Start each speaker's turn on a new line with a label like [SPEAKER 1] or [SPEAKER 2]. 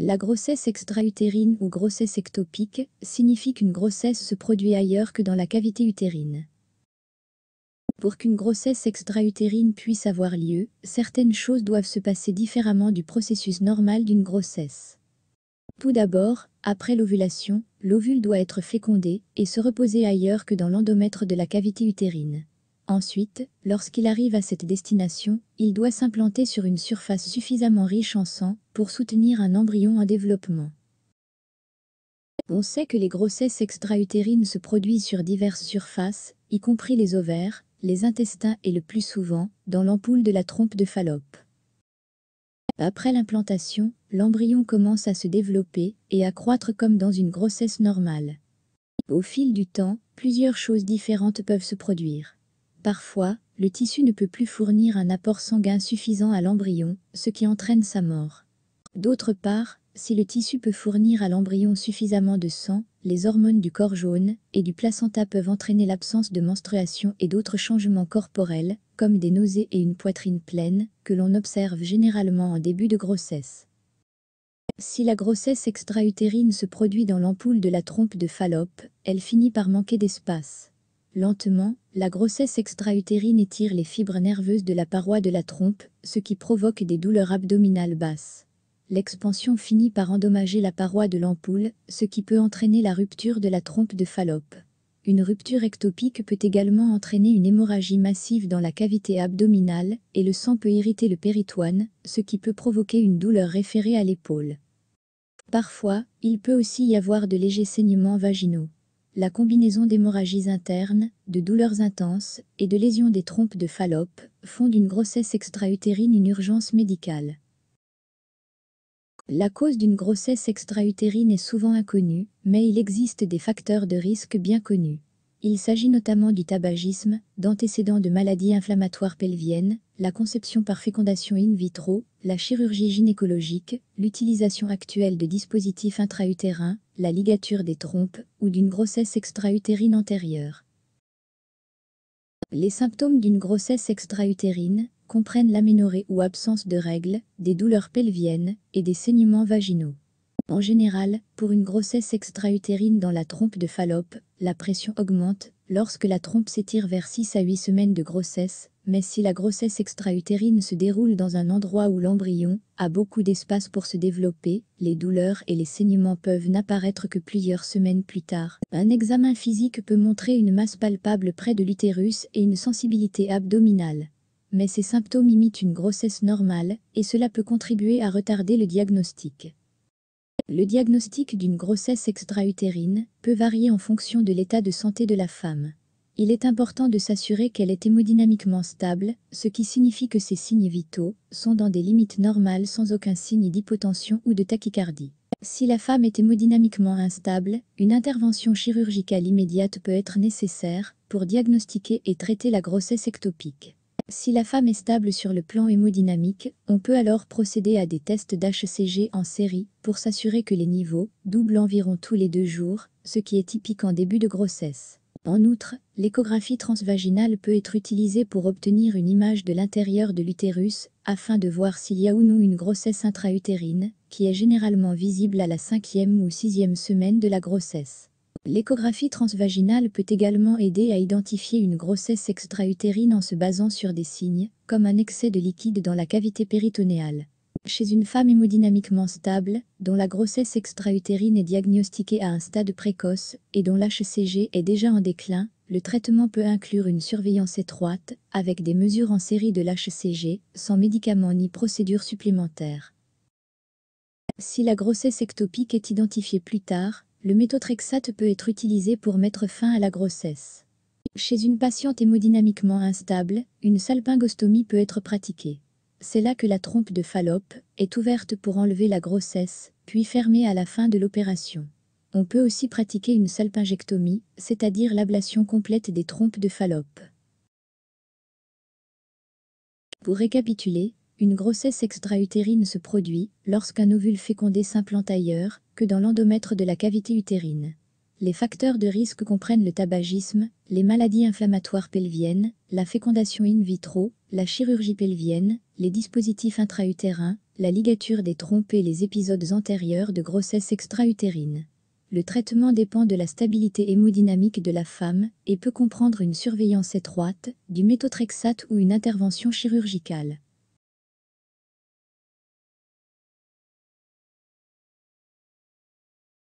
[SPEAKER 1] La grossesse extra-utérine ou grossesse ectopique signifie qu'une grossesse se produit ailleurs que dans la cavité utérine. Pour qu'une grossesse extra-utérine puisse avoir lieu, certaines choses doivent se passer différemment du processus normal d'une grossesse. Tout d'abord, après l'ovulation, l'ovule doit être fécondé et se reposer ailleurs que dans l'endomètre de la cavité utérine. Ensuite, lorsqu'il arrive à cette destination, il doit s'implanter sur une surface suffisamment riche en sang pour soutenir un embryon en développement. On sait que les grossesses extra-utérines se produisent sur diverses surfaces, y compris les ovaires, les intestins et le plus souvent, dans l'ampoule de la trompe de Fallope. Après l'implantation, l'embryon commence à se développer et à croître comme dans une grossesse normale. Au fil du temps, plusieurs choses différentes peuvent se produire. Parfois, le tissu ne peut plus fournir un apport sanguin suffisant à l'embryon, ce qui entraîne sa mort. D'autre part, si le tissu peut fournir à l'embryon suffisamment de sang, les hormones du corps jaune et du placenta peuvent entraîner l'absence de menstruation et d'autres changements corporels, comme des nausées et une poitrine pleine, que l'on observe généralement en début de grossesse. Si la grossesse extra-utérine se produit dans l'ampoule de la trompe de Fallope, elle finit par manquer d'espace. Lentement, la grossesse extra-utérine étire les fibres nerveuses de la paroi de la trompe, ce qui provoque des douleurs abdominales basses. L'expansion finit par endommager la paroi de l'ampoule, ce qui peut entraîner la rupture de la trompe de Fallope. Une rupture ectopique peut également entraîner une hémorragie massive dans la cavité abdominale, et le sang peut irriter le péritoine, ce qui peut provoquer une douleur référée à l'épaule. Parfois, il peut aussi y avoir de légers saignements vaginaux. La combinaison d'hémorragies internes, de douleurs intenses et de lésions des trompes de Fallope font d'une grossesse extra-utérine une urgence médicale. La cause d'une grossesse extra-utérine est souvent inconnue, mais il existe des facteurs de risque bien connus. Il s'agit notamment du tabagisme, d'antécédents de maladies inflammatoires pelviennes, la conception par fécondation in vitro, la chirurgie gynécologique, l'utilisation actuelle de dispositifs intra-utérins, la ligature des trompes ou d'une grossesse extra-utérine antérieure. Les symptômes d'une grossesse extra-utérine comprennent l'aménorrhée ou absence de règles, des douleurs pelviennes et des saignements vaginaux. En général, pour une grossesse extra-utérine dans la trompe de Fallope, la pression augmente lorsque la trompe s'étire vers 6 à 8 semaines de grossesse, mais si la grossesse extra-utérine se déroule dans un endroit où l'embryon a beaucoup d'espace pour se développer, les douleurs et les saignements peuvent n'apparaître que plusieurs semaines plus tard. Un examen physique peut montrer une masse palpable près de l'utérus et une sensibilité abdominale. Mais ces symptômes imitent une grossesse normale, et cela peut contribuer à retarder le diagnostic. Le diagnostic d'une grossesse extra-utérine peut varier en fonction de l'état de santé de la femme. Il est important de s'assurer qu'elle est hémodynamiquement stable, ce qui signifie que ses signes vitaux sont dans des limites normales sans aucun signe d'hypotension ou de tachycardie. Si la femme est hémodynamiquement instable, une intervention chirurgicale immédiate peut être nécessaire pour diagnostiquer et traiter la grossesse ectopique. Si la femme est stable sur le plan hémodynamique, on peut alors procéder à des tests d'HCG en série pour s'assurer que les niveaux doublent environ tous les 2 jours, ce qui est typique en début de grossesse. En outre, l'échographie transvaginale peut être utilisée pour obtenir une image de l'intérieur de l'utérus afin de voir s'il y a ou non une grossesse intra-utérine, qui est généralement visible à la 5e ou 6e semaine de la grossesse. L'échographie transvaginale peut également aider à identifier une grossesse extra-utérine en se basant sur des signes, comme un excès de liquide dans la cavité péritonéale. Chez une femme hémodynamiquement stable, dont la grossesse extra-utérine est diagnostiquée à un stade précoce et dont l'HCG est déjà en déclin, le traitement peut inclure une surveillance étroite, avec des mesures en série de l'HCG, sans médicaments ni procédures supplémentaires. Si la grossesse ectopique est identifiée plus tard, le méthotrexate peut être utilisé pour mettre fin à la grossesse. Chez une patiente hémodynamiquement instable, une salpingostomie peut être pratiquée. C'est là que la trompe de Fallope est ouverte pour enlever la grossesse, puis fermée à la fin de l'opération. On peut aussi pratiquer une salpingectomie, c'est-à-dire l'ablation complète des trompes de Fallope. Pour récapituler, une grossesse extra-utérine se produit lorsqu'un ovule fécondé s'implante ailleurs que dans l'endomètre de la cavité utérine. Les facteurs de risque comprennent le tabagisme, les maladies inflammatoires pelviennes, la fécondation in vitro, la chirurgie pelvienne, les dispositifs intra-utérins, la ligature des trompes et les épisodes antérieurs de grossesse extra-utérine. Le traitement dépend de la stabilité hémodynamique de la femme et peut comprendre une surveillance étroite, du méthotrexate ou une intervention chirurgicale.